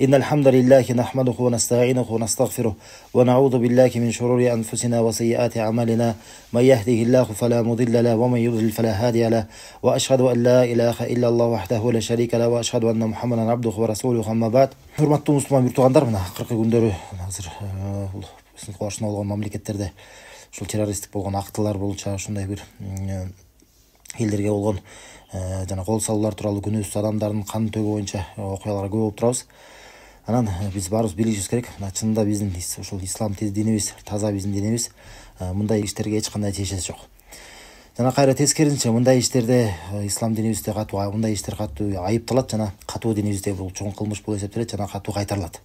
إن الحمد لله نحمده ونستعينه ونستغفره ونعوذ بالله من شرور أنفسنا وسيئات أعمالنا من يهده الله فلا مضل له ومن يضلل فلا هادي له وأشهد أن لا إله إلا الله وحده لا شريك له وأشهد أن محمدا عبده ورسوله أما بعد. Hurmatly musulmon yurttuğanдар, мына акыркы күндөрү азыр биздин кол астында болгон мамлекеттерде ушул террористтик болгон актылар боюнча ушундай бир элдерге болгон жана кол салуулар тууралуу күнөөсүз адамдардын кан төгүү боюнча окуялар көп болуп турабыз. Анан биз баарыбыз билишибиз керек, чынында биздин ушул ислам динибиз, таза биздин динибиз мындай иштерге эч кандай тиешеси жок. Жана кайра тескерисинче мындай иштерде ислам динибизде катуу мындай иштер катуу айыпталат жана катуу динибизде бул чоң кылмыш болуп эсептелет жана катуу кайтарылат.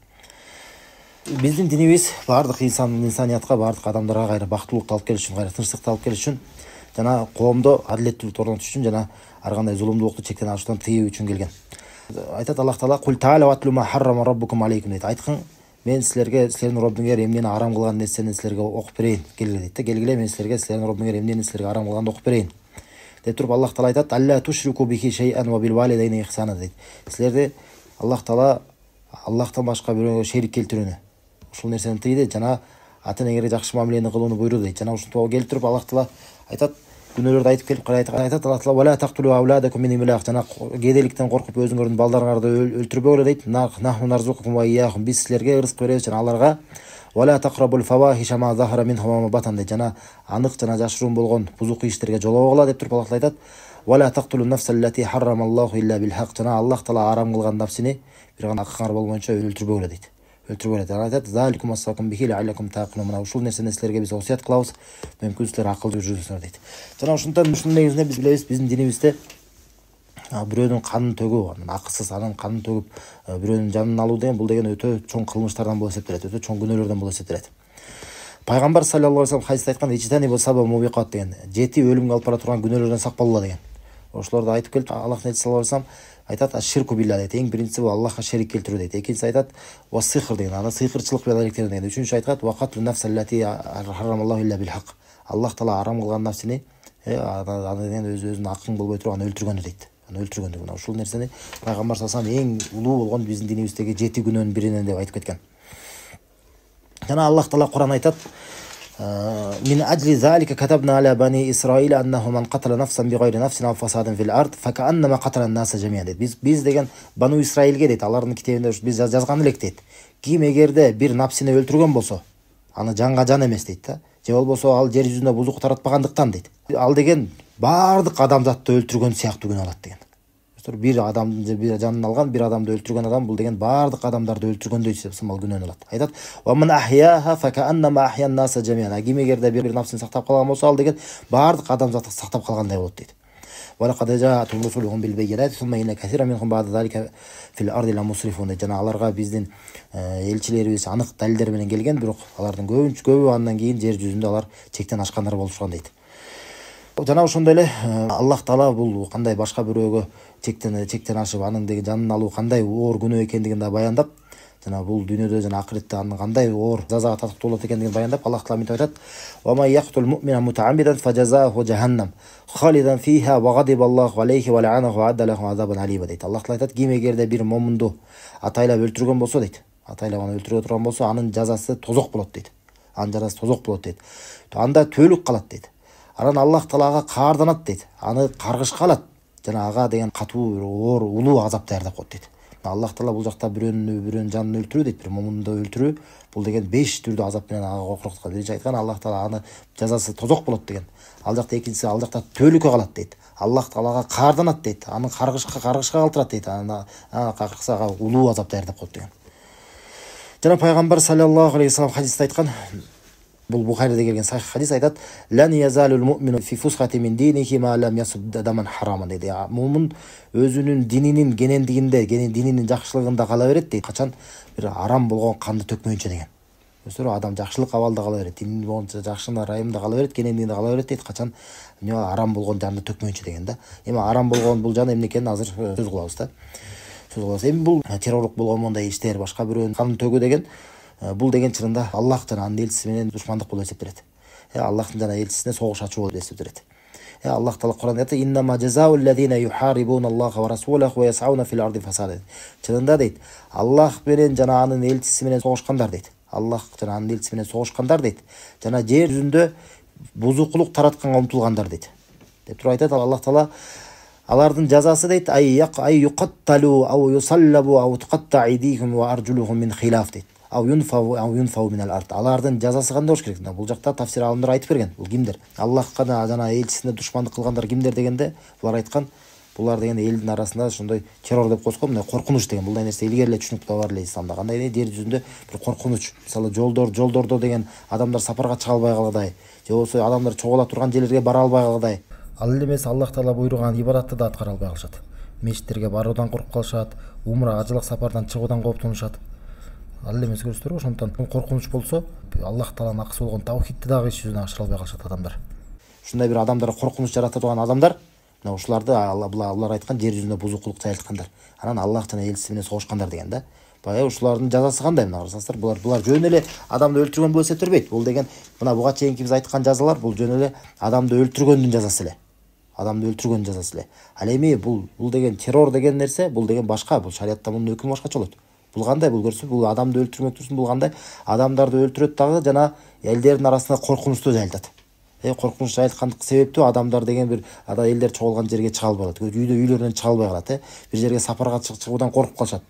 Биздин динибиз баардык инсаниятка, баардык адамдарга кайра бактылыкты алып келиш үчүн, кайра тынчтыкты алып келиш үчүн жана коомдо адилеттүүлүктү орнотуш үчүн жана ар кандай зулумдуулукту чектен ашуудан тыюу үчүн келген. Айтат Аллах Таала: "Кул таала ватлу ма харрама раббукум алейкум" дейт. Айткын, мен силерге силердин Роббуңар эмнени арам кылган нерсени силерге окуп берейин. Келгиле дейт. Келгиле, мен силерге силердин Роббуңар эмнени силерге арам кылганды окуп берейин. Деп туруп Аллах Таала айтат: "Алла тушрику бихи шей'ан ва бил валидайни ихсана" дейт. Силерди Аллах Таала Аллахтан башка бирөөгө шерик келтирүүнү, ушул нерсени тыйды жана ата энеңерге жакшы мамилени кылууну буйруду дейт. Жана ушунтип келтирип Аллах Таала айтат, күнөөлөрдү айтып келип айтат Аллах Таала: "Вала тактулу ауладакум мин имлак" жана кедейликтен коркуп өзүңөрдүн балдарыңарды өлтүрбөңөр дейт. "Нахну нарзукукум ва ияхум" биз силерге ырызык беребиз жана аларга. "Вала тaqrabul fawahisha ma zahara minha wa ma batan" дейт. Жана анык жана жашыруун болгон бузук иштерге жолобогула деп туруп Аллах Таала айтат. "Вала тaqtulun nafsa allati harrama Allahu illa bil haqq" жана Аллах Таала арам кылган нафсини бир гана акыгар болгончо өлтүрбөңөр дейт. Өлтүрбөңөр дейт. Айтат: "Заликум асакум бихи лa'allakum taqilun" мына ушул нерсени силерге биз осуят кылабыз, мүмкүн силер акылдуу жүрүңүздөр дейт. Жана ушундан ушунун негизинде биз билебиз, биздин динибизде бирөөнүн канын төгүү, анан акысыз анын канын төгүп бирөөнүн жанын алуу деген бул деген өтө чоң кылмыштардан болуп эсептелет, өтө чоң күнөөлөрдөн болуп эсептелет. Пайгамбар саллаллаху алейхи вассалам хадисте айткан: "Ичтани бу саба мубикат" деген, 7 өлүмгө алып бара турган күнөөлөрдөн сакпалгыла деген. Ошолорду айтып келип Аллахтын элчиси саллаллаху алейхи вассалам айтат: "Аширку билла" дейт. Эң биринчиси бул Аллахка шерик келтирүү дейт. Экинчиси айтат: "Ва сихр" деген, аны сыйкырчылык менен алектенүү деген. Үчүнчүсү айтат: "Ва катлу нафса аллати харрамаллаху илля бил хак" Аллах Таала арам кылган нафсини аны деген өзүнүн акың болбой туруп аны өлтүргөнү дейт. Аны өлтүргөндү. Мына ушул нерсени Пайгамбар саллаллаху алейхи вассалам эң улуу болгон биздин динибиздеги 7 күнөөнүн биринен деп айтып кеткен. Жана Аллах Таала Кур'ан айтат: "Min ajli zalika katabna ala bani Israil annahu man qatala nafsan bighayri nafsin aw fasadin fil ard faka'annama qatala an-nasa jami'an" дейт. Биз деген Бану Исраилге дейт, алардын китебинде биз жазган элек дейт. Ким эгерде бир напсини өлтүргөн болсо, аны жанга жан эмес дейт да. Же болбосо ал жер жүзүндө бузук таратпагандыктан дейт. Ал деген баардык адамзатты өлтүргөн сыяктуу күнөө алат деген. Бир адамды бир жанын алган, бир адамды өлтүргөн адам бул деген баардык адамдарды өлтүргөндөй сымал күнөөнү алат. Айтат: "Ва ман ахяха факa'annama ahya an-nasa jami'an" Ким эгерде бир нафсын сактап калган болсо, ал деген баардык адамзатты сактап калгандай болот дейт. "Ва лaqad ja'atuhum rusuluhum bil bayyinati thumma inna kathiran minhum ba'da zalika fil ardi la musrifun" дейт. Жана аларга биздин элчилерибиз анык далилдер менен келген, бирок алардын көбү андан кийин жер жүзүндө алар чектен ашкандар болушкан дейт. Жана ошондой эле Аллах Таала бул кандай башка бирөөгө чектен ашып анын деген жанын алуу кандай оор күнөө экендигин да баяндап, жана бул дүйнөдө жана акыретте анын кандай оор жазага татыктуу болот экендигин баяндап, Аллах Таала мынтип айтат: "Ва ма яqtul mu'mina muta'ammidan fajazaahu jahannam khalidan fiha wa ghadiba Allahu alayhi wa la'anahu wa adda lahu azaban alima" дейт. Аллах Таала айтат: "Ким эгерде бир момунду атайлап өлтүргөн болсо" дейт. Атайлап аны өлтүрө турган болсо, анын жазасы тозок болот дейт. Анын жазасы тозок болот дейт. Анда төөлүк калат дейт. Анан Аллах Таалага каарданат дейт. Аны каргышка алат жана ага деген катуу оор улуу азап даярдап коет дейт. Аллах Таала бул жакта бирөөнүн жанын өлтүрүү дейт, бир момунду өлтүрүү бул деген 5 түрдүү азап менен ага коркуткан. Биринчи айткан Аллах Таала аны жазасы тозок болот деген. Ал жакта экинчиси ал жакта төөлүккө калат дейт. Аллах Таалага каарданат дейт. Аны каргышка калтырат дейт. Аны каргышка улуу азап даярдап коет деген. Жана Пайгамбар саллаллаху алейхи вассалам хадисте айткан, бул Бухариде келген сахих хадис, айтат: "Лан язалул му'мину фи фусхати мин динихи ма лам ясуб даман хараман" дейт. Мумин өзүнүн дининин кенендигинде, дининин жакшылыгында кала берет дейт. Качан бир арам болгон канды төкмөйүнчө деген. Адам жакшылык абалда кала берет, динин боюнча жакшы райымда кала берет, кенендигинде кала берет дейт. Качан арам болгон жанды төкмөйүнчө деген да. Эми арам болгон бул жан эмне экенин азыр сөз кылабыз да. Эми бул террорлук болгон мындай иштер, башка бирөөнүн канын төгүү деген бул деген чынында Аллах жана анын элчиси менен душмандык болуп эсептелет. Аллахтын жана элчисине согуш ачуу болуп эсептелет. Аллах Таала Куранда айтты: "Иннама жазаул лазина юхарибуна Аллаха ва расулаху ва ясауна фил арди фасада." Чынында дейт, Аллах менен жана анын элчиси менен согушкандар дейт. Аллах жана анын элчиси менен согушкандар дейт. Жана жер жүзүндө бузукулук таратканга умтулгандар дейт. Деп туруп айтат Аллах Таала, алардын жазасы дейт: "Ай юқатталу ау юсаллабу ау туқатта айдихум ва аржулухум мин хилаф" дейт. Ау юнфау минал ард. Алардын жазасы кандай болуш керек? Бул жакта тафсир алымдар айтып берген. Бул кимдер? Аллахка жана элчисине душмандык кылгандар кимдер дегенде, булар айткан, булар деген элдин арасында ошондой террор деп койсок, мындай коркунуч деген. Булдай нерсе илгери эле түшүнүктүү бар эле исламда. Кандай жер жүзүндө бир коркунуч, мисалы жолдордо деген адамдар сапарга чыга албай калгандай, же болбосо адамдар чогула турган жерлерге бара албай калгандай. Ал эле эмес, Аллах Таала буйруган ибадатты да аткара албай калышат. Мечиттерге баруудан коркуп калышат, умра, ажылык сапардан чыгуудан кооптонушат. Ал эле эмес, көрүсүздөр, ошондон коркунуч болсо, Аллах Тааланын акысы болгон таухидти дагы иш жүзүнө ашыра албай калышат адамдар. Ушундай бир адамдар коркунуч жарата турган адамдар, мына ушуларды булар айткан жер жүзүндө бузукулук жайылткандар. Анан Аллах жана элчиси менен согушкандар деген да. Баягы ушулардын жазасы кандай? Мына карасаңыздар, булар жөн эле адамды өлтүргөн болуп эсептелбейт. Бул деген мына буга чейинки биз айткан жазалар, бул жөн эле адамды өлтүргөндүн жазасы эле. Адамды өлтүргөн жазасы эле. Ал эми бул деген террор деген нерсе, бул деген башка, бул шариатта мунун өкүмү башкача болот. Бул кандай? Бул көрсө, бул адамды өлтүрмөк турсун, бул кандай? Адамдарды өлтүрөт дагы жана элдердин арасында коркунучту жайылтат. Коркунуч жайылткандык себептүү адамдар деген бир элдер чогулган жерге чыга албай калат. Үйлөрүнөн чыга албай калат, бир жерге сапарга чыгуудан коркуп калышат.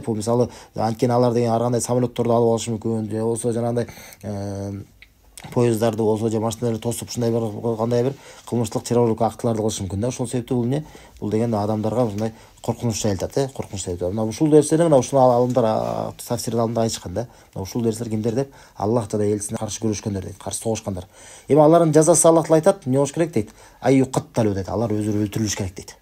Бул мисалы анткени алар деген ар кандай самолетторду алып алышы мүмкүн, же болбосо жанагындай поездарды болсо же машиналарды тосуп ушундай бир кандай бир кылмыштык террорлук актыларды кылышы мүмкүн да. Ошол себептүү бул эмне? Бул деген адамдарга ушундай коркунуч жайылтат, коркунуч себептүү. Мына ушул нерсени мына ушул алымдар тафсир алымда айтышкан да. Мына ушул нерселер кимдер деп? Аллах жана элчисине каршы күрөшкөндөр дейт, каршы согушкандар. Эми алардын жазасы Аллах Таала айтат, эмне болуш керек дейт? Ай юқатталу дейт. Алар өзүрө өлтүрүлүш керек дейт.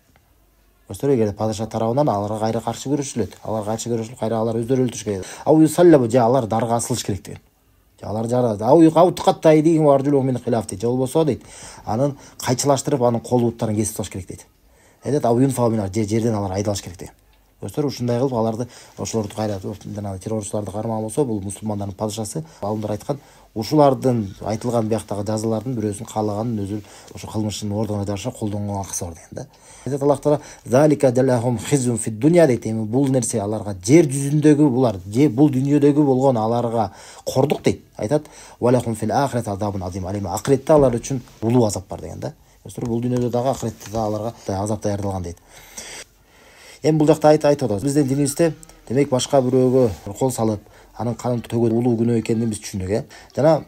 Көрсөтөр, эгер падыша тарабынан аларга кайра каршы күрөшүлөт, алар каршы күрөшүп кайра алар өздөрү өлтүрүш керек. Ау юсаллабу, же алар дарга асылыш керек деген. Алар жарат. Ау туқаттай деген аржулух мен хилаф дейт. Же болбосо дейт, анын кайчылаштырып, анын кол буттарын кесип тасташ керек дейт. Дейт, ау юнфау минар, жерден алар айдалыш керек деген. Көрсөтөр, ушундай кылып аларды, ошолорду кайра жана террорчуларды кармаган болсо, бул мусулмандардын падышасы. Алымдар айткан, ушулардын айтылган бияктагы жазалардын бирөөсүн каалаганын өзү ошо кылмыштын ордуна жараша колдонгон акысы бар деген да. Айтат Аллах Таала: "Залика жалахум хизун фид дунья" дейт. Эми бул нерсе аларга жер жүзүндөгү булар, бул дүйнөдөгү болгон аларга кордук дейт. Айтат: "Валахум фил ахирати азабун азим". Ал эми акыретте алар үчүн улуу азап бар деген да. Көрсөтөр, бул дүйнөдө дагы акыретте да аларга азап даярдалган дейт. Эми бул жакта айтып атабыз. Биздин динибизде демек башка бирөөгө кол салып, анын канын төгүү улуу күнөө экенин биз түшүндүк, Жана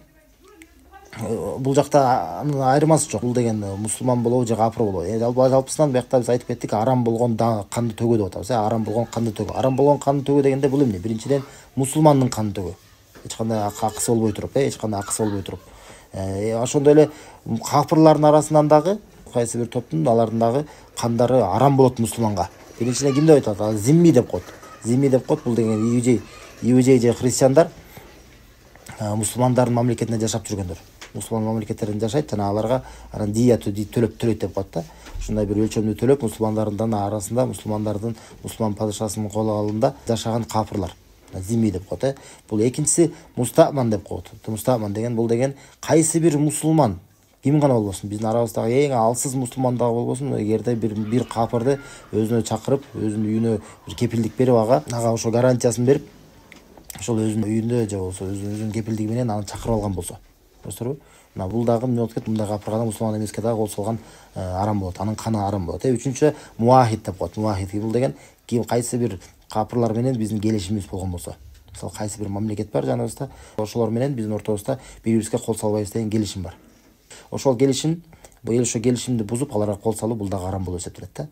бул жакта айырмасы жок. Бул деген мусулман болобу же капыр болобу. Жалпысынан биякта биз айтып кеттик, арам болгон канды төгүү деп атабыз. Арам болгон канды төгүү. Арам болгон канды төгүү дегенде бул эмне? Биринчиден мусулмандын канын төгүү. Эч кандай акысы болбой туруп, Ошондой эле капырлардын арасынан дагы кайсы бир топтун алардын дагы кандары арам болот мусулманга. Биринчиден ким деп айтат? Зимми деп коет. Бул деген иудей же христиандар мусулмандардын мамлекетинде жашап жүргөндөр. Мусулман мамлекеттеринде жашайт жана аларга анан дия төлөйт деп коет да. Ушундай бир өлчөмдү төлөп мусулмандардын арасында мусулман падышасынын кол алында жашаган капырлар. Зимми деп коет. Бул экинчиси мустаман деп коет. Мустаман деген бул деген кайсы бир мусулман ким гана болбосун, биздин арабыздагы эң алсыз мусулман дагы болбосун, эгерде бир капырды өзүнө чакырып, өзүнүн үйүнө бир кепилдик берип, ага ошо гарантиясын берип, ошол өзүнүн үйүндө же болбосо өзүнүн кепилдиги менен аны чакырып алган болсо. Көрсөтөрбү? Мына бул дагы эмне болот экен? Мындай капырга мусулман эмеске дагы кол салган арам болот. Анын каны арам болот. Үчүнчү муахид деп коет. Муахид бул деген кайсы бир капырлар менен биздин келишимибиз болгон болсо. Мисалы кайсы бир мамлекет бар жаныбызда, ошолор менен биздин ортобузда бири-бирибизге кол салбайбыз деген келишим бар. Ошол келишимди бузуп аларга кол салуу бул дагы арам болуп эсептелет да.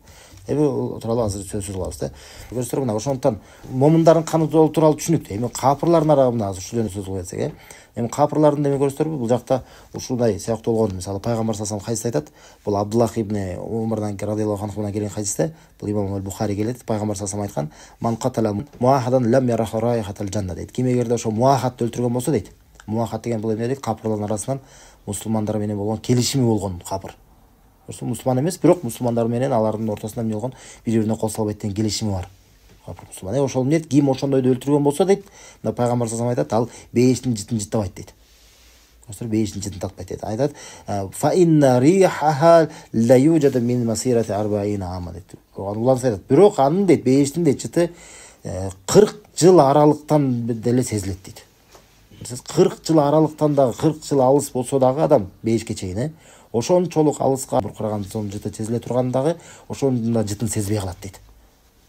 Эми тууралуу азыр сөз кылабыз да. Көрсөтөр, мына ошондон момундардын каны тууралуу түшүнүктүү. Эми капырлардын арабында азыр ушул жөнүндө сөз кылып кетсек, Эми капырлардын эми көрсөтөрбү, бул жакта ушундай сыяктуу болгон, мисалы пайгамбар саллаллаху алейхи хадис айтат. Бул Абдуллах ибн Умардан радиаллаху анхудан келген хадисте, бул Имам аль-Бухари келет. Пайгамбар саллаллаху алейхи айткан: "Ман катала муахадан лам яраха райхатал жанна" дейт. Ким эгерде ошо муахатты өлтүргөн болсо дейт. Муахат деген бул эмне дейт? Капырлардын арасынан мусулмандар менен болгон келишими болгон капыр. Мусулман эмес, бирок мусулмандар менен алардын ортосунда эмне болгон, бири-бирине кол салбайт деген келишими бар. Мусулман. Ошол эмне? Ким ошондойду өлтүргөн болсо дейт, мына пайгамбар саллаллаху алейхи айтат, ал бейиштин жытын жыттабайт дейт. бейіштің жетін татпайды дейді. Айтады, фа инна рихаха ла юджаду мин масирати арбаина ама дейді. Уланса айтады, бирок анын дейді, бейіштің дейді жыты 40 жыл аралықтан деле сезіледі дейді. Сіз 40 жыл аралықтан дағы 40 жыл алыс болса дағы адам бейішке чейін, ошончолук алыска буркураган сонун жыты сезиле тургандагы ошондо жытын сезбей калат дейт.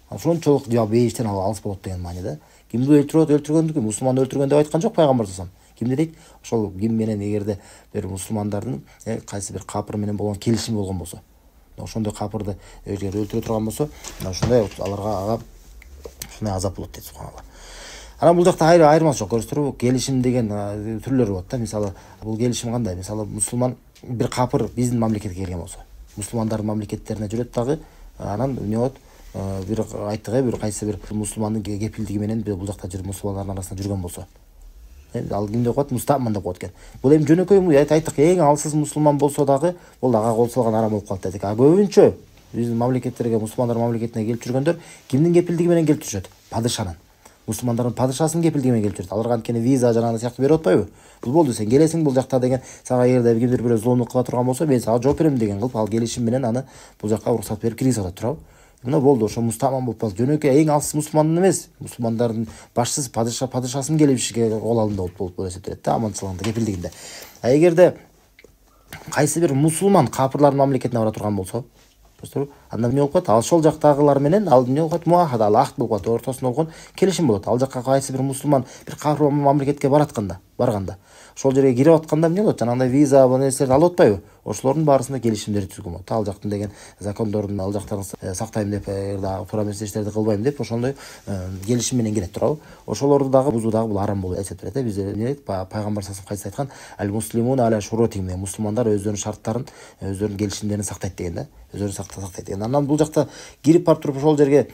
Ошончолук бейиштен алыс болот деген мааниде. Кимди өлтүргөндү, мусулманды өлтүргөн деп айткан жок пайгамбар салам. Кимди дейт? Ошол ким менен эгерде бир мусулмандардын кайсы бир капыр менен болгон келишим болгон болсо, ошондой капырды эгер өлтүрө турган болсо, ошондой аларга ушундай азап болот дейт, субханалла. Анан бул жакта айырмасы жок, көрүсүңөрбү? Келишим деген түрлөрү болот да. Мисалы, бул келишим кандай? Мисалы, мусулман бир капыр биздин мамлекетке келген болсо, мусулмандардын мамлекеттерине жүрөт дагы, анан эмне болот? Бир айттык, бир кайсы бир мусулмандын кепилдиги менен бул жакта жүрүп мусулмандардын арасында жүргөн болсо, ал ким деп коет? Мустаман деп коет экен. Бул эми жөнөкөй айттык, эң алсыз мусулман болсо дагы бул ага кол салган арам болуп калат дедик. Көбүнчө биздин мамлекеттерге, мусулмандар мамлекетине келип жүргөндөр кимдин кепилдиги менен келип жүрүшөт? Падышанын. Мусулмандардын падышасынын кепилдиги менен келип жүрөт. Аларга анткени виза жанагы сыяктуу берип атпайбы? Бул болду, сен келесиң бул жакта деген, сага эгерде кимдир бирөө зулумдук кыла турган болсо, мен сага жооп берем деген кылып, ал келишим менен аны бул жакка уруксат берип киргизип атат, туурабы? Мына болду, ошо мустаман болуп калды. Жөнөкөй эң алсыз мусулмандын эмес, мусулмандардын башчысы падышасынын келишиге кол алында болуп эсептелет да, аманчылыгында, кепилдигинде. Эгерде кайсы бир мусулман капырлардын мамлекетине бара турган болсо, анда эмне болуп калат? Ал ошол жактагылар менен ал эмне болуп калат? Муахада, ал акт болуп калат, ортосунда болгон келишим болот. Ал жакка кайсы бир мусулман бир капыр мамлекетке барганда, ошол жерге кирип атканда эмне болот? Жанагындай виза нерселерди алып атпайбы? Ошолордун баарысында келишимдер түзгөн болот. Ал жактын деген закондорун ал жактан сактайм деп, туура эмес иштерди кылбайм деп, ошондой келишим менен келет, туурабы? Ошолорду дагы бузуу дагы бул арам болуп эсептелет. Бизде эмне дейт? Пайгамбар саллаллаху алейхи вассалам айткан, ал-муслимуна аля шурутихим, мусулмандар өздөрүнүн шарттарын, өздөрүнүн келишимдерин сактайт деген да. Өздөрүн сактайт деген. Анан бул жакта кирип барып туруп ошол жерге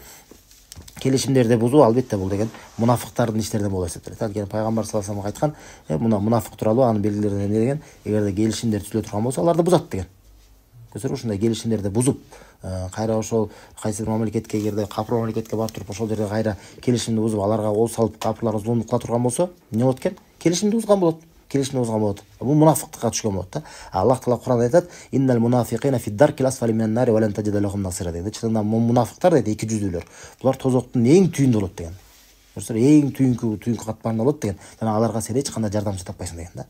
келишимдерди бузуу, албетте бул деген мунафыктардын иштеринен болуп эсептелет. Анткени пайгамбар саллаллаху алейхи вассалам айткан, мына мунафык тууралуу анын белгилери эмне деген? Эгерде келишимдер түзүлө турган болсо, аларды бузат деген. Көрсөңөр, ушундай келишимдерди бузуп, кайра ошол кайсы бир мамлекетке, эгерде капыр мамлекетке барып туруп ошол жерде кайра келишимди бузуп, аларга кол салып, капырларга зулумдук кыла турган болсо, эмне болот экен? Келишимди бузган болот. Бул мунафыктыкка түшкөн болот да. Аллах таала Кур'анда айтат: "Иннал мунафикина фи даркил асфали минан нари ва лан таджида лахум насира" dedi. Чындыгында мунафыктар дейт, эки жүздүүлөр. Булар тозоктун эң түйүндө болот деген. Көрсөңөр, эң түйүнкү катмарында болот деген. Жана аларга сен эч кандай жардамчы таппайсың деген да.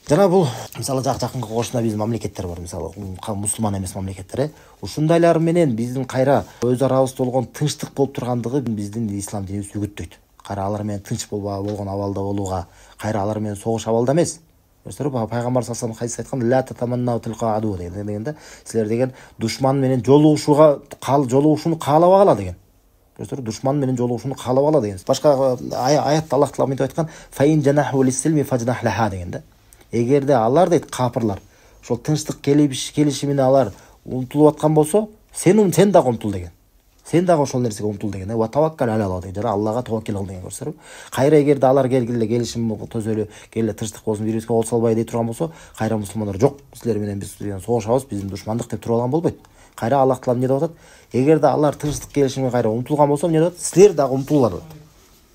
Жана бул мисалы жакынкы кошуна биздин мамлекеттер бар, мисалы мусулман эмес мамлекеттер. Ушундайлар менен биздин кайра өз арабызда болгон тынчтык болуп тургандыгы биздин ислам динибиз үгүттөйт. Кайра алар менен тынч болгон абалда болууга, кайра алар менен согуш абалда эмес. Көрсөңөр, пайгамбар саллаллаху алейхи вассалам айткан, "Ла татаманнау тилка аду" дегенде, силер деген душман менен жолугушууну каалабай кала деген. Көрсөңөр, душман менен жолугушууну каалабай кала деген. Башка аятта Аллах таала мынтип айткан, "Фаин жанаху лис-силми фажнах лаха" дегенде. Эгерде алар дейт капырлар ошол тынчтык келишимине алар умтулуп аткан болсо, сен дагы умтул деген. Сен дагы ошол нерсеге умтул деген. Ва таваккал ала Аллах деген. Аллага таваккил кыл деген, көрсөңөр. Кайра эгерде алар келгиле келишим төзөлү, келе тынчтык болсун, бирибизге кол салбай дей турган болсо, кайра мусулмандар жок, силер менен биз согушабыз, биздин душмандык деп туруп алган болбойт. Кайра Аллах таала эмне деп атат? Эгерде алар тынчтык келишимге кайра умтулган болсо, эмне деп атат? Силер дагы умтулгула деп атат.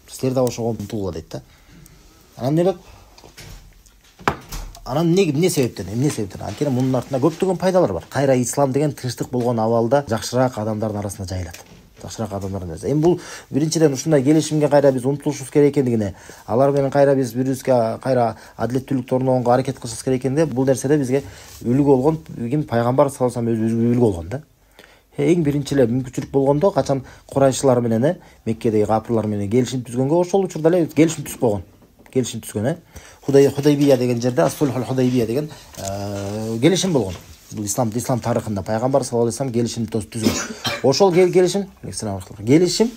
Силер дагы ошого умтулгула дейт да. Анан эмне деп? Анан эмне себептен? Анткени мунун артында көптөгөн пайдалар бар. Кайра ислам деген тынчтык болгон абалда жакшыраак адамдардын арасында жайылат. Жакшыраак адамдардын арасында. Эми бул биринчиден ушундай келишимге кайра биз умтулушубуз керек экендигине, алар менен кайра биз бирибизге кайра адилеттүүлүктү орногонго аракет кылышыбыз керек экенде, бул нерседе бизге үлгү болгон ким? Пайгамбар саллаллаху алейхи вассалам өзү үлгү болгон да. Эң биринчи эле мүмкүнчүлүк болгондо, качан Курайшылар менен, Меккедеги капырлар менен келишим түзгөнгө, ошол учурда эле келишим түзүп койгон. Келишим түзгөн, Худайбия деген жерде, Асулхул Худайбия деген келишим болгон. Бул ислам тарыхында пайгамбар саллаллаху алейхи вассалам келишим түзгөн. Ошол келишим,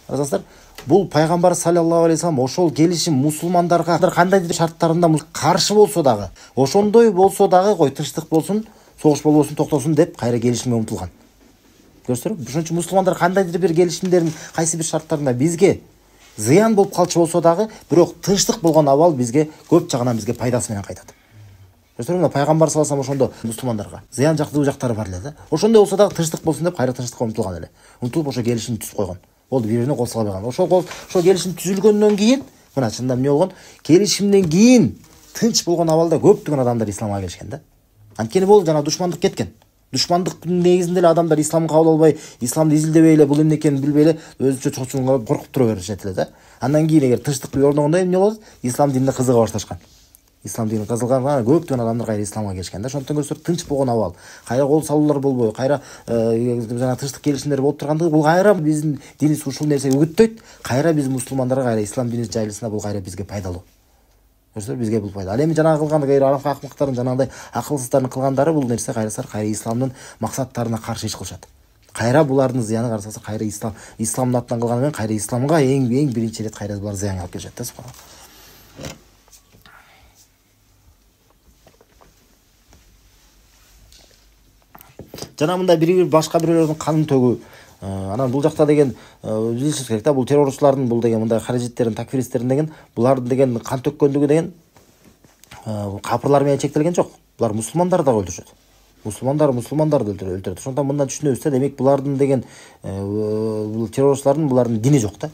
арзандар, бул пайгамбар саллаллаху алейхи вассалам ошол келишим мусулмандарга кандайдыр шарттарында каршы болсо дагы, ошондой болсо дагы, кой тынчтык болсун, согуш болбосун, токтосун деп кайра келишимге умтулган. Көрсөңөр, ошон үчүн мусулмандар кандайдыр бир келишимдерин кайсы бир шарттарында бизге зыян болуп калчу болсо дагы, бирок тынчтык болгон абал бизге көп жагынан бизге пайдасы менен кайтат. Көрсөңөр, пайгамбар саллаллаху алейхи вассалам ошондо мусулмандарга зыян жактуу жактары бар эле да. Ошондой болсо дагы тынчтык болсун деп кайра тынчтыкка умтулган эле. Умтулуп ошо келишимди түзүп койгон. Болду, бири-бирине кол салбай калган. Ошол келишим түзүлгөндөн кийин Мына чынында эмне болгон? Келишимден кийин тынч болгон абалда көптөгөн адамдар исламга келишкен да. Анткени бул жана душмандык кеткен. Душмандыктын негизинде эле адамдар исламды кабыл албай, исламды изилдебей эле, бул эмне экенин билбей эле өзүнчө чоочунган коркуп тура беришет эле да. Андан кийин эгер тынчтык орногондо эмне болот? Ислам динine кызыга башташкан. Ислам динine кызыган көптөгөн адамдар кайра исламга келишкен да. Ошондон көрсөк тынч болгон абал, кайра кол салуулар болбой, кайра жана тынчтык келишимдер болуп тургандыгы бул кайра биздин динибиз ушул нерсеге үгүттөйт. Кайра биз мусулмандарга кайра ислам дини жайылышына бул кайра бизге пайдалуу. Көрсөңөр бизге бул пайда. Ал эми жанагы кылган акмактардын жанагындай акылсыздардын кылгандары бул нерсе кайра исламдын максаттарына каршы иш кылышат. Кайра булардын зыяны карасаңыз кайра исламдын атынан кылганы менен кайра исламга эң биринчи ирет кайра булар зыян алып келишет да. Жана мындай бири башка бирөөлөрдүн канын төгүү. Анан бул жакта деген билишиңиз керек да, бул террорчулардын бул деген мындай харижиттердин, такфиристтердин деген булардын деген кан төккөндүгү деген капырлар менен чектелген жок. Булар мусулмандарды да өлтүрүшөт. Мусулмандарды өлтүрөт. Ошондон мындан түшүнөбүз да, демек булардын деген бул террорчулардын булардын дини жок да.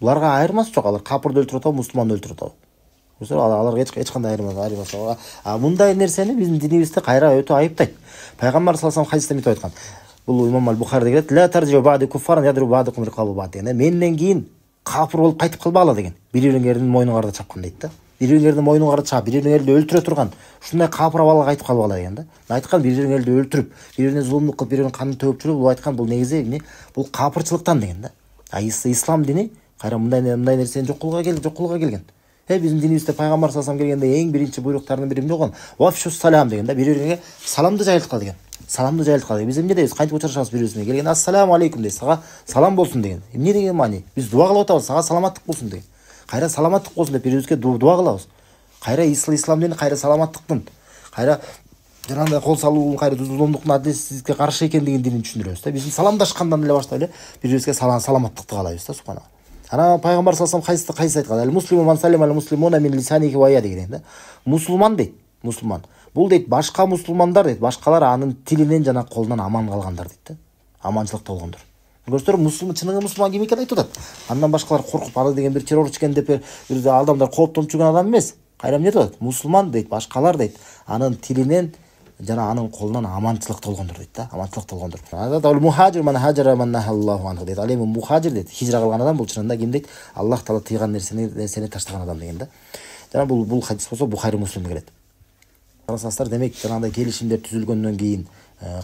Буларга айырмасы жок. Алар капырды өлтүрүп атабы, мусулманды өлтүрүп атабы. Аларга эч кандай айырмасы жок. Мындай нерсени биздин динибизде кайра өтө айыптайт. Пайгамбар саллаллаху алейхи хадисте мынтип айткан. Бул имам Аль-Бухари деген ла таржиу ба'ди куффаран ядру ба'дукум риқаба ба'д деген. Менден кийин капыр болуп кайтып калбагыла деген. Бири-бириңердин мойнуңарда карда чапкан дейт да. Бири-бириңердин мойнуңарда карда чап, бири-бириңерди өлтүрө турган ушундай капыр абалга кайтып калбагыла деген да. Айткан бири-бириңерди өлтүрүп, бири-бирине зулумдук кылып, бири-биринин канын төгүп жүрүп, бул айткан бул негизи эмне? Бул капырчылыктан деген да. Ислам дини кайра мындай нерсени жок кылууга келген. Биздин динибизде пайгамбар саллаллаху алейхи келгенде эң биринчи буйруктардын бири эмне болгон? Вафшус салам деген да, бири-бириңерге саламды жайылткыла деген. Саламды жайылткыла деген. Биз эмне дейбиз? Кантип учурашабыз бири-бирибизге? Келген ассаламу алейкум дейбиз. Сага салам болсун деген. Эмне деген маани? Биз дуа кылып атабыз, сага саламаттык болсун деген. Кайра саламаттык болсун деп бири-бирибизге дуа кылабыз. Кайра ислам дини кайра саламаттыктын, кайра жанагындай кол салуу, кайра зулумдуктун, адилетсиздикке каршы экендигин динин түшүндүрөбүз да. Биздин саламдашкандан эле баштап эле бири-бирибизге саламаттыкты каалайбыз да, субханалла. Ана пайгамбар саллаллаху алейхи кайсы айткан? Ал-муслиму ман салима ал-муслимуна мин лисаниhi ва яди деген да. Мусулман дейт, мусулман. Бул дейт башка мусулмандар дейт, башкалар анын тилинен жана колунан аман калгандар дейт да. Аманчылыкта болгондор. Көрсөтөр мусулман, чыныгы мусулман ким экенин айтып атат. Андан башкалар коркуп аны деген бир террорчу экен деп бир адамдар кооптонуп жүргөн адам эмес. Кайра эмне айтат? Мусулман дейт, башкалар дейт, анын тилинен жана анын колунан аманчылыкта болгондор дейт да. Аманчылыкта болгондор. Анда да мухажир ман хажара ман нахаллаху анху дейт. Ал эми мухажир дейт, хижра кылган адам бул чынында ким дейт? Аллах таала тыйган нерсени таштаган адам деген да. Жана бул хадис болсо Бухари Муслимде келет. Карасаңыздар, демек жанагындай келишимдер түзүлгөндөн кийин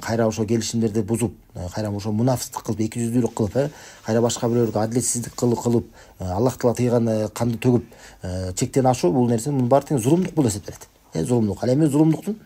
кайра ошо келишимдерди бузуп, кайра ошо мунафистик кылып, эки жүздүүлүк кылып, кайра башка бирөөлөргө адилетсиздик кылып, Аллах таала тыйган канды төгүп, чектен ашуу, бул нерсе мунун баары тең зулумдук болуп эсептелет. Зулумдук. Ал эми зулумдуктун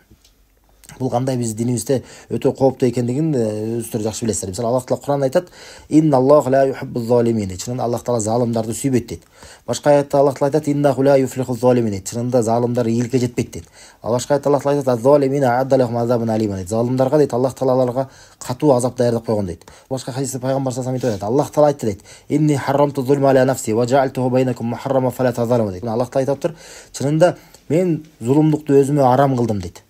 бул кандай биз динибизде өтө кооптуу экендигин өзүңүздөр жакшы билесиздер. Мисалы Аллах таала Кур'анда айтат: "Инналлаху ла юхиббуз-залимин". Чынында Аллах таала залымдарды сүйбөйт дейт. Башка аятта Аллах таала айтат: "Иннаху ла юфлихуз-залимин". Чынында залымдар ийгиликке жетпейт дейт. Ал башка аятта Аллах таала айтат: "Az-заlimina a'adda lahum azabun aliman". Дейт. Залымдарга дейт Аллах таала аларга катуу азап даярдап койгон дейт. Башка хадисте пайгамбар саллаллаху алейхи ва саллям Аллах таала айтты дейт: "Инни харрамту зульма ала нафси ва жa'altuhu байнакум мухаррама фала тазалиму". Дейт. Аллах таала айтаптыр: "Чынында мен зулумдукту өзүмө арам кылдым" дейт.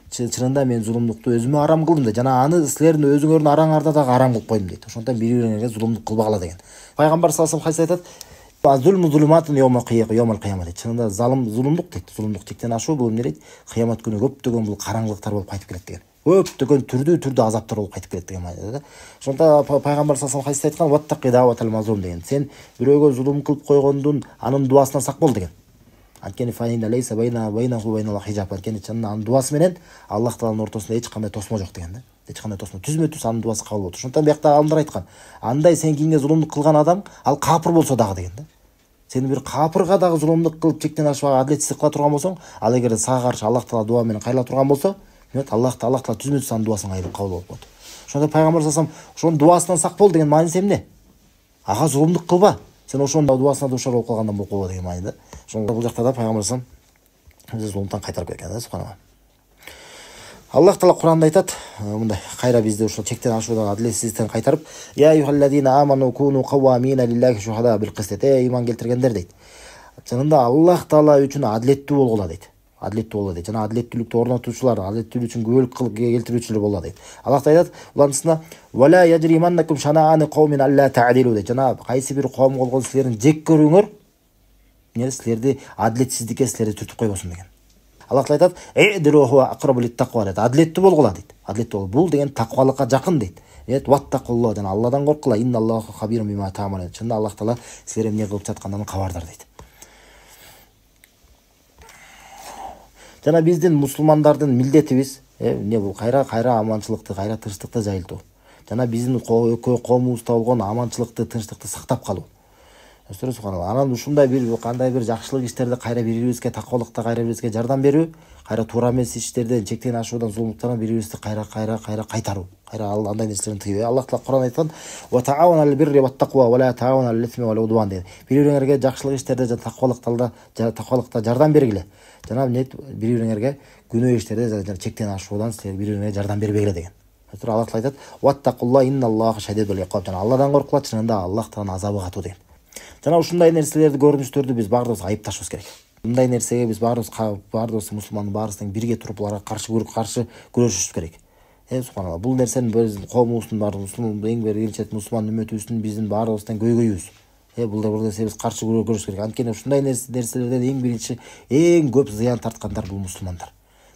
Чынында мен зулумдукту өзүмө арам кылдым дейт. Жана аны силердин өзүңөрдүн араңарда дагы арам кылып койдум дейт. Ошондон бири-бириңерге зулумдук кылбагыла деген. Пайгамбар саллаллаху алейхи ва саллям айтат: "Аз-зульму зулуматун йомал кыямат" дейт. Чынында зулумдук дейт. Зулумдук чектен ашуу бул эмне дейт? Кыямат күнү көптөгөн бул караңгылыктар болуп кайтып келет деген. Көптөгөн түрдүү азаптар болуп кайтып келет деген маанида да. Ошондо пайгамбар саллаллаху алейхи ва саллям хадисте айткан: "Ваттақи даъватал мазлум" деген. Сен бирөөгө зулум кылып койгондун анын дуасынан сак бол деген. Анткени фаина лейса байнаху байналлахи хижаб. Анткени чынында анын дуасы менен Аллах тааланын ортосунда эч кандай тосмо жок деген да. Эч кандай тосмо, түзмө-түз анын дуасы кабыл болот. Ошондон биякта адамдар айткан: "Андай сен кимге зулумдук кылган адам, ал капыр болсо дагы" деген да. Сен бир капырга дагы зулумдук кылып чектен ашып адилетсиздик кыла турган болсоң, ал эгер сага каршы Аллах таала дуа менен кайрыла турган болсо, Аллах таала түзмө-түз анын дуасын кабыл болот болот. Ошондо пайгамбар саллаллаху алейхи ва саллям ошонун дуасынан сак бол деген мааниси эмне? Ага зулумдук кылба. Сен ошонун дуасына душар болуп калгандан болуп калба деген маанида. Ошондо бул жакта да пайгамбар саллаллаху алейхи ва саллям зулумдан кайтарып кеткен да, субханалла. Аллах таала Кур'анда айтат, мындай кайра бизди ошол чектен ашуудан, адилетсиздиктен кайтарып: "Я айюхаллазина аману куну каввамина лиллахи шухада бил қист". Иман келтиргендер дейт. Чынында Аллах таала үчүн адилеттүү болгула дейт. адилеттүү болот дейт. Жана адилеттүүлүктү орнотуучулар, адилеттүүлүк үчүн күбөлүк кылып келтирүүчүлөр болот дейт. Аллах айтат улантысына вала яжриманнакум шанаани каумин алла та'дилу дейт. Жана кайсы бир коом болгон силердин жек көрүүңөр силерди адилетсиздикке силерди түртүп койбосун деген. Аллах айтат эдиру хуа акрабу литтаква дейт. Адилеттүү болгула дейт. Адилеттүү бол. Бул деген таквалыкка жакын дейт. Ваттакулла жана Алладан коркула. Инналлаха хабирун бима таамалун. Чында Аллах Таала силер эмне кылып жаткандан кабардар дейт. Жана биздин мусулмандардын милдетибиз эмне бул кайра аманчылыкты, кайра тынчтыкты жайылтуу. Жана биздин коомубузда болгон аманчылыкты, тынчтыкты сактап калуу. Субханалла. Анан ушундай бир кандай бир жакшылык иштерде кайра бири-бирибизге таквалыкта кайра бири-бирибизге жардам берүү, кайра туура эмес иштерден чектен ашуудан, зулумдуктан бири-бирибизди кайра кайтаруу. Кайра андай нерселерден тыюу. Аллах Таала Кур'ан айткан: "Ва таавана аль-бирри ват-таква ва ла таавана аль-исми вал-удван" дейт. Бири-бириңерге жакшылык иштерде жана таквалыкта жардам бергиле. Жана бири-бириңерге күнөө иштерде жана чектен ашуудан силер бири-бириңерге жардам бербегиле деген. Аллах Таала айтат: "Ваттакулла инналлаха шадидул иқаб" жана Алладан коркула, чынында Аллах Тааланын азабы катуу деген. Жана ушундай нерселерди, көрүнүштөрдү биз баарыбыз айыпташыбыз керек. Мындай нерсеге биз баарыбыз мусулмандын баарыбыз бирге туруп буларга каршы күрөшүшүбүз керек. Субханалла. Бул нерсени биздин коомубуздун эң биринчи мусулман үммөтүбүздүн биздин баарыбыздын көйгөйүбүз. Бул нерсеге биз каршы күрөшүш керек. Анткени ушундай нерселерден эң биринчи, эң көп зыян тарткандар бул мусулмандар.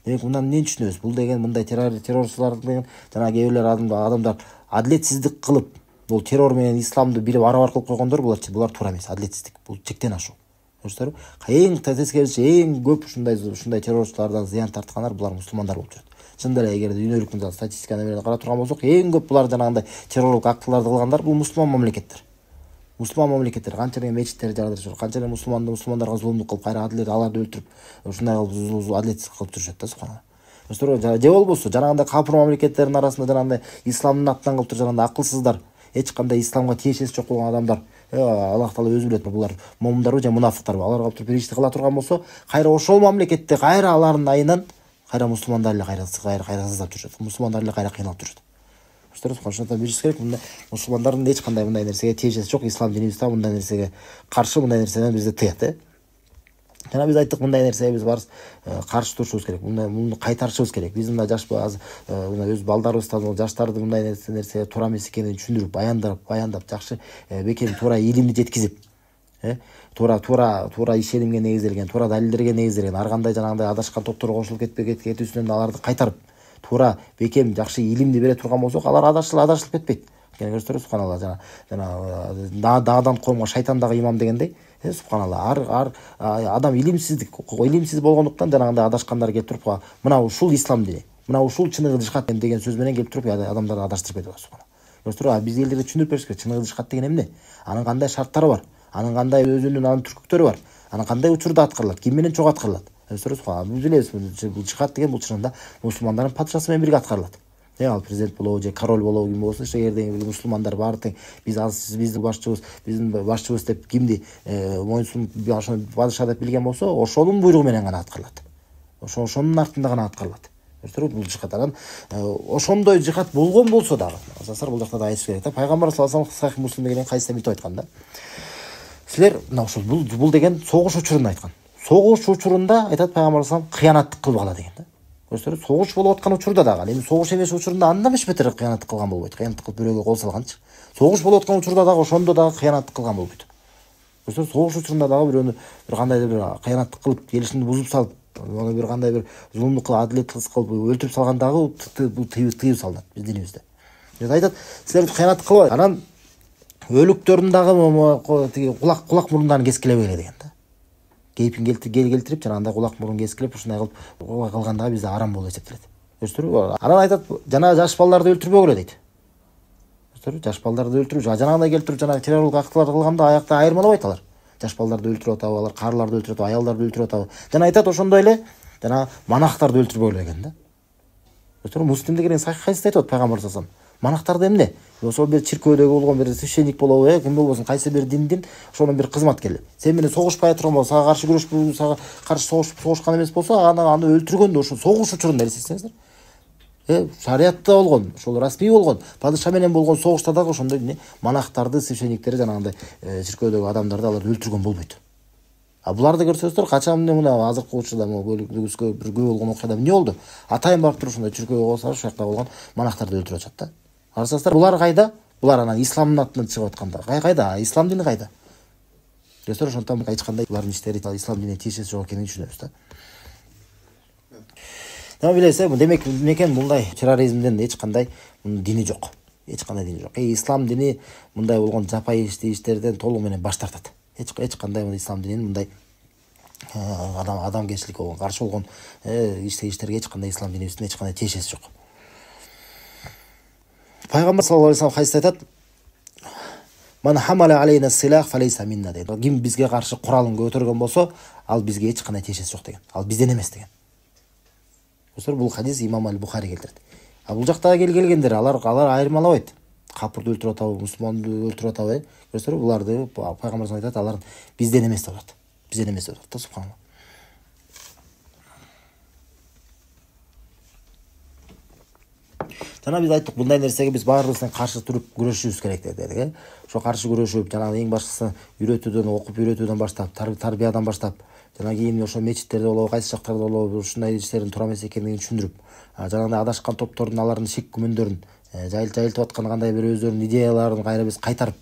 Демек мындан эмнени түшүнөбүз? Бул деген мындай террорчулар деген жана кээ бирлер адамдар адилетсиздик кылып, бул террор менен исламды бири барабар кылып койгондор, булар туура эмес. Адилетсиздик бул чектен ашуу. Көрдүңүздөрбү? Эң тескерисинче эң көп ушундай террорчулардан зыян тарткандар булар мусулмандар болуп жүрөт. Чындап эле эгер дүйнөлүк статистиканы менен карап турган болсок, эң көп булар жанагындай террорлук актыларды кылгандар бул мусулман мамлекеттер. Мусулман мамлекеттер канча мечиттер жагдырышып, канча мусулмандарга зулумдук кылып, кайра аларды өлтүрүп, ушундай кылып адилетсиз кылып жүрүшөт да, субханалла. Же болбосо жанагындай капыр мамлекеттердин арасында жанагындай исламдын атынан кылып туруп жанагындай акылсыздар, эч кандай исламга тиешеси жок болгон адамдар, Аллах Таала өзү билет, булар момундарбы же мунафыктарбы, алар калып туруп бир ишти кыла турган болсо, кайра ошол мамлекетте кайра алардын айынан кайра мусулмандар эле кайра сыздап жүрүшөт. Мусулмандар эле кайра кыйналып жүрүшөт. Ошондон билишибиз керек, мындай мусулмандардын эч кандай мындай нерсеге тиешеси жок. Ислам динибиз да мындай нерсеге каршы, мындай нерседен бизди тыят. Жана биз айттык, мындай нерсеге биз барыбыз каршы турушубуз керек. Муну кайтарышыбыз керек. Биз мындай жаш өз балдарыбыздан, жаштарды мындай нерсе туура эмес экенин түшүндүрүп, баяндап, жакшы бекем туура илимди жеткизип, туура ишенимге негизделген, туура далилдерге негизделген, ар кандай жанагындай адашкан топторго кошулуп кетүүсүнөн аларды кайтарып, туура бекем жакшы илимди бере турган болсок, алар адашылып кетпейт. Көрсөтөрүз, субханалла. Жана даадан коомго шайтан дагы имам дегендей, субханалла. Адам илимсиз болгондуктан жанагындай адашкандар келип туруп, мына ушул ислам дини, мына ушул чыныгы жихад деген сөз менен келип туруп адамдарды адаштырып кетет. Субханалла. Биз элдерге түшүндүрүп беришибиз керек. Чыныгы жихад деген эмне? Анын кандай шарттары бар? Анын кандай анын түркүктөрү бар? Анын кандай учурда аткарылат? Ким менен чогуу аткарылат? Биз билебиз, бул жихад деген бул чынында мусулмандардын патшасы менен бирге аткарылат. Ал президент болобу же король болобу, ким болсун, эгерде мусулмандар баары тең, биздин башчыбыз деп кимди моюнсунуп ошону падыша деп билген болсо, ошонун буйругу менен гана аткарылат. Ошонун артында гана аткарылат. Бул жихад. Ошондой жихад болгон болсо дагы, бул жакта да айтыш керек. Пайгамбар саллаллаху алейхи Сахих Муслимде келген кайсы мынтип айткан да. Силер мына ушул бул деген согуш учурунда айткан. Согуш учурунда айтат Пайгамбар саллаллаху алейхи кыянаттык кылбагыла деген да. Көрсөтөрүз, согуш болуп аткан учурда дагы, эми согуш эмес учурунда андан беш бетер кыянаттык кылган болбойт. Кыянаттык кылып бирөөгө кол салганчы. Согуш болуп аткан учурда дагы ошондо дагы кыянаттык кылган болбойт. Көрсөтөрүз, согуш учурунда дагы бирөөнү бир кандайдыр бир кыянаттык кылып, келишимди бузуп салып, аны бир кандай бир зулумдук кылып, адилетсиз кылып өлтүрүп салгандагы бул тыюу салынат биз динибизде. Айтат, силер кыянаттык кылбай, анан өлүктөрдүн дагы кулак мурундарын кескилебегиле деген да. Кейпин келтирип, жанагындай кулак мурун кескилеп, ушундай кылып кылгандагы бизде арам болуп эсептелет. Көрсөтөрбү? Анан айтат, жана жаш балдарды өлтүрбөгүлө дейт. Көрсөтөрбү? Жаш балдарды өлтүрүп, жанагындай келип туруп, жанагы террорлук актыларды кылганда аякта айырмалабайт алар. Жаш балдарды өлтүрүп атабы, алар карыларды өлтүрүп атабы, аялдарды өлтүрүп атабы. Жана айтат, ошондой эле жана манактарды өлтүрбөгүлө деген да. Көрсөтөрбү? Муслимде келген сахих хадисте айтат Пайгамбар саллаллаху алейхи вассалам. Манактарды эмне? Ошол бир чиркөөдөгү болгон бир священник болобу, ким болбосун, кайсы бир диндин ошонун бир кызматкери. Сен менен согушпай турган болсо, сага каршы күрөшпөй, сага каршы согушкан эмес болсо, аны өлтүргөн да ошол согуш учурунда элестетсеңиздер. Шариятта болгон, ошол расмий болгон, падыша менен болгон согушта дагы ошондой монахтарды, священниктери жанагындай чиркөөдөгү адамдарды алар өлтүргөн болбойт. Буларды көрсөңүздөр качан мына азыркы учурда бөлүкүбүзгө бир күбө болгон окуяда эмне болду? Атайын барып туруп ушундай чүркөөгө косо ушул жакта болгон монахтарды өлтүрүп атат да. Карасаңыздар, булар кайда? Булар анан исламдын атынан чыгып атканда. Кайда? Ислам дини кайда? Көрсөңүздөр, ошондон эч кандай булардын иштери ислам динине тиешеси жок экенин түшүнөбүз да. Дема билесиз, демек мекен мындай терроризмден эч кандай дини жок. Эч кандай дини жок. Ислам дини мындай болгон жапайы иштерден толук менен баш тартат. Эч кандай ислам дининин мындай адамгерчиликке болгон каршы болгон иштерге эч кандай ислам динибиздин эч кандай тиешеси жок. Пайгамбар саллаллаху алейхи вассалам хадисте айтат: "Ман хамала алейна силах фалейса минна" дейт. Ким бизге каршы куралын көтөргөн болсо, ал бизге эч кандай тиешеси жок деген. Ал бизден эмес деген. Бул хадис имам Аль-Бухари келтирет. Бул жактагы келгендер алар айырмалабайт. Капырды өлтүрүп атабы, мусулманды өлтүрүп атабы. Көрсөңүздөр, буларды пайгамбарыбыз айтат, алар бизден эмес деп атат. Бизден эмес деп атат да, субханалла. Жана биз айттык, мындай нерсеге биз баарыбыздан каршы туруп күрөшүбүз керек дедик. Ошо каршы күрөшүп, жана эң башкысы үйрөтүүдөн, окуп үйрөтүүдөн баштап, тарбиядан баштап, жана кийин ошо мечиттерде болобу, кайсы жактарда болобу, ушундай иштердин туура эмес экенин түшүндүрүп, жанагындай адашкан топтордун алардын шек күмөндөрүн, жайылтып аткан кандай бир өздөрүнүн идеяларын кайра биз кайтарып,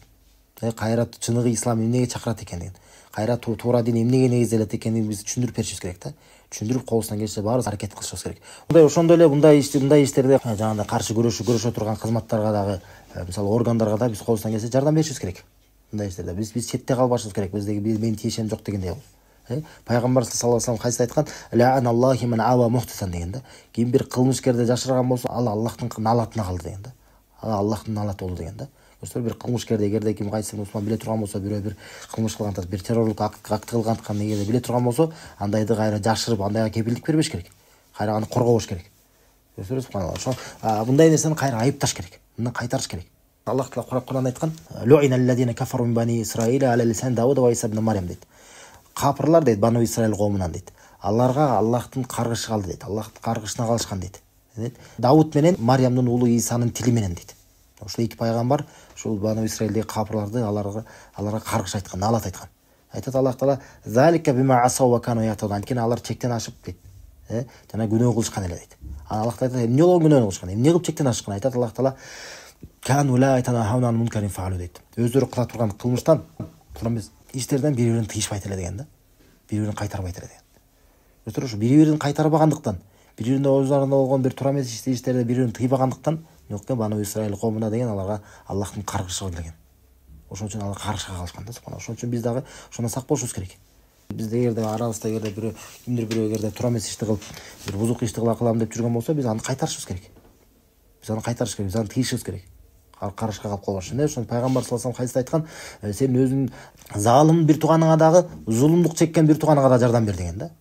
кайра чыныгы ислам эмнеге чакырат экендигин, кайра туура дин эмнеге негизделет экендигин биз түшүндүрүп беришибиз керек да. Түшүндүрүп, колубуздан келишинче баарыбыз аракет кылышыбыз керек. Ошондой эле мындай иштерде жанагындай каршы күрөшө турган кызматтарга дагы, мисалы органдарга да биз колубуздан келсе жардам беришибиз керек. Мындай иштерде биз четте калбашыбыз керек. Биздеги менин тиешем жок дегендей болуп. Пайгамбар саллаллаху алейхи вассалам хадисте айткан: "Ла'аналлахи ман ава мухтасан" деген да. Ким бир кылмышкерди жашырган болсо, ал Аллахтын налатына калды деген да. Ал Аллахтын налаты болду деген да. Көрсөңүздөр, бир кылмышкерди эгерде ким кайсы мусулман биле турган болсо, бирөө бир кылмыш кылган, бир террорлук акт кылган эгерде биле турган болсо, андайды кайра жашырып, андайга кепилдик бербеш керек. Кайра аны коргобош керек. Көрсөңүздөр, субханалла. Ошо мындай нерсени кайра айыпташ керек. Мындан кайтарыш керек. Аллах Таала Кур'анда айткан: "Лу'иналлазина кафару мин бани Исраила аля лисан Давуда ва Иса ибн Марьям" дейт. Капырлар дейт, Бану Исраил коомунан дейт. Аларга Аллахтын каргышы калды дейт. Аллахтын каргышына калышкан дейт. Давуд менен Марьямдын уулу Исанын тили менен дейт. Ушул эки пайгамбар ушул Бану Исраилдеги капырларды аларга каргыш айткан, налат айткан. Айтат Аллах Таала: "Залика бима асау ва кану ятадун", анткени алар чектен ашып дейт. Жана күнөө кылышкан эле дейт. Аллах Таала эмне болгон күнөө кылышкан, эмне кылып чектен ашкан? Айтат Аллах Таала: "Кану ла ятанахауна ан мункарин фаалу" дейт. Өздөрү кыла турган кылмыштан, туура эмес иштерден бири-бирин тыйышпайт эле деген да. Бири-бирин кайтарбайт эле деген. Өтөрү ушу бири-бирин кайтарбагандыктан, бири-биринде өзүлөрүндө болгон бир туура эмес иштерде бири-бирин тыйбагандыктан, Бану Исраил коомуна деген аларга Аллахтын каргышы келген. Ошон үчүн алар каргышка калышкан да, субханалла. Ошон үчүн биз дагы ошондон сак болушубуз керек. Бизде эгерде арабызда бирөө кимдир бирөө эгерде туура эмес ишти кылып, бир бузук ишти кылам деп жүргөн болсо, биз аны кайтарышыбыз керек. Биз аны тыйышыбыз керек. Карышка калып калбаш үчүн. Ошон пайгамбар саллаллаху алейхи вассалам хадисте айткан: "Сен өзүң залым бир тууганыңа дагы, зулумдук чеккен бир тууганыңа да жардам бер" деген да.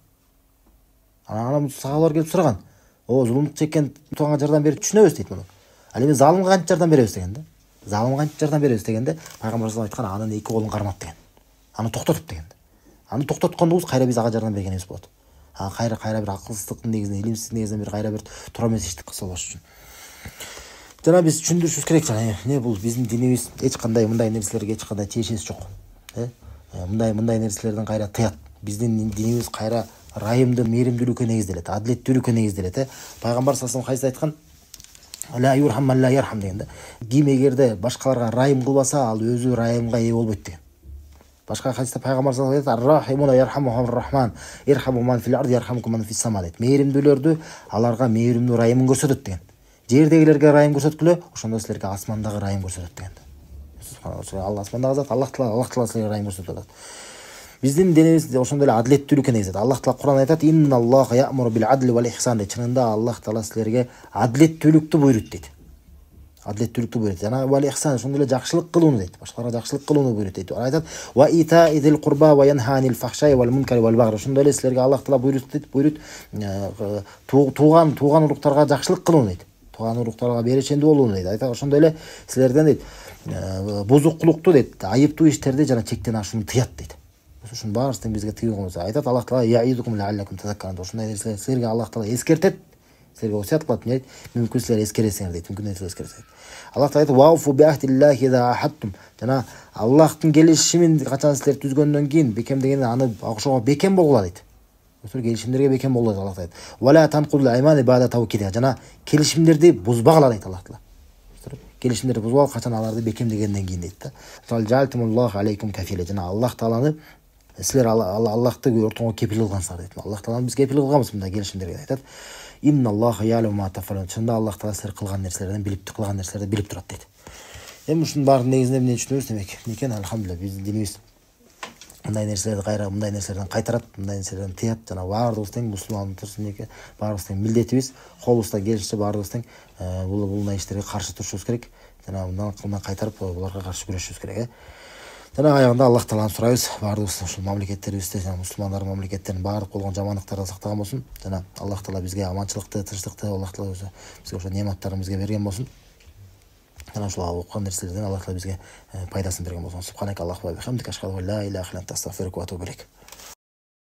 Анан сахабалар келип сураган: "О, зулумдук чеккен тууганга жардам берип түшүнөбүз" дейт муну. Ал эми залымга кантип жардам беребиз деген да. Залымга кантип жардам беребиз дегенде, пайгамбар саллаллаху алейхи вассалам айткан: "Анын эки колун кармап" деген. Аны токтотуп деген. Аны токтоткондубуз кайра биз ага жардам бергенибиз болот. Кайра бир акылсыздыктын негизинде, илимсиздиктин негизинде бир кайра бир туура эмес ишти кылса болбош үчүн. Жана биз түшүндүрүшүбүз керек жана эмне бул биздин динибиз эч кандай мындай нерселерге эч кандай тиешеси жок. Мындай нерселерден кайра тыят. Биздин динибиз кайра райымдын мээримдүүлүккө негизделет, адилеттүүлүккө негизделет. Пайгамбар саллаллаху алейхи вассалам хадисте айткан: "Ла юрхам ман ла ярхам" деген да. Ким эгерде башкаларга райым кылбаса, ал өзү райымга ээ болбойт деген. Башка хадисте пайгамбар саллаллаху алейхи вассалам айткан: "Ар-рахимуна ярхамухумур рахман, ирхаму ман фил арди ярхамукум ман фис сама" дейт. Мээримдүүлөрдү аларга мээримдүү райымын көрсөтөт деген. Жердегилерге райым көрсөткүлө, ошондо силерге асмандагы райым көрсөтөт деген. Алла асмандагы зат, Аллах Таала силерге райым көрсөтөт атат. Биздин динибиз ошондой эле адилеттүүлүккө негизделет. Аллах Таала Кур'анда айтат: "Инналлаха я'муру бил адли вал ихсан" дейт. Чынында Аллах Таала силерге адилеттүүлүктү буйрут дейт. Адилеттүүлүктү буйрут. Жана вал ихсан ошондой эле жакшылык кылууну дейт. Башкаларга жакшылык кылууну буйрут дейт. Айтат: "Ва итаидил курба ва янханил фахшай вал мункари вал багр". Ошондой эле силерге Аллах Таала буйрут дейт. Тууган уруктарга жакшылык кылууну дейт. Тууган уруктарга беречендүү болууну дейт. Айтат: "Ошондой эле силерден дейт, бузуклукту дейт, айыптуу иштерди жана чектен ашууну тыят" дейт. Ушунун баарысын бизге тыйылган болсо, айтат Аллах Таала: "Яидукум лааллакум тазаккарун". Ошондой нерселер силерге Аллах Таала эскертет, силерге васият кылат, дейт. Мүмкүн силер эскересиңер дейт, мүмкүн нерсе эскересиңер. Аллах та айтат: "Вауфу би ахдиллахи иза ахадтум". Жана Аллахтын келишимин качан силер түзгөндөн кийин бекемдегенде аны ошого бекем болгула дейт. Ошол келишимдерге бекем болгула дейт Аллах айтат. "Вала танқудул аймани бада тавкидиха". Жана келишимдерди бузбагыла дейт Аллах Таала. Келишимдерди бузбагыла качан аларды бекемдегенден кийин дейт да. "Жалтумуллаху алейкум кафила". Жана Аллах Тааланы силер Аллахты ортоңо кепил кылгансыздар дейт. Аллах Тааланы биз кепил кылганбыз мындай келишимдерге айтат. "Инналлаха я'ламу ма тафалун". Чында Аллах Таала силер кылган нерселерден кылган нерселерди билип турат дейт. Эми ушунун баардыгын негизинде эмне түшүнөбүз демек? Экен алхамдулилlah биздин динибиз мындай нерселерди мындай нерселерден кайтарат, мындай нерселерден тыят. Жана баарыбыз тең мусулман турсун экен. Баарыбыз тең милдетибиз. Колубуздан келишинче баарыбыз тең бул иштерге каршы турушубуз керек. Жана мындан кайтарып буларга каршы күрөшүбүз керек. Жана аягында Аллах Тааланы сурайбыз, баарыбыз ушул мамлекеттерибизде, жана мусулмандардын мамлекеттерин баардык болгон жамандыктардан сактаган болсун. Жана Аллах Таала бизге аманчылыкты, тынчтыкты, Аллах Таала өзү бизге ошо нематтарын бизге берген болсун. Жана ушул окуган нерселерден Аллах Таала бизге пайдасын берген болсун. Субханак Аллаху ва бихамдика ашхаду ан ла илаха илля анта астагфирука ва атубу илейк.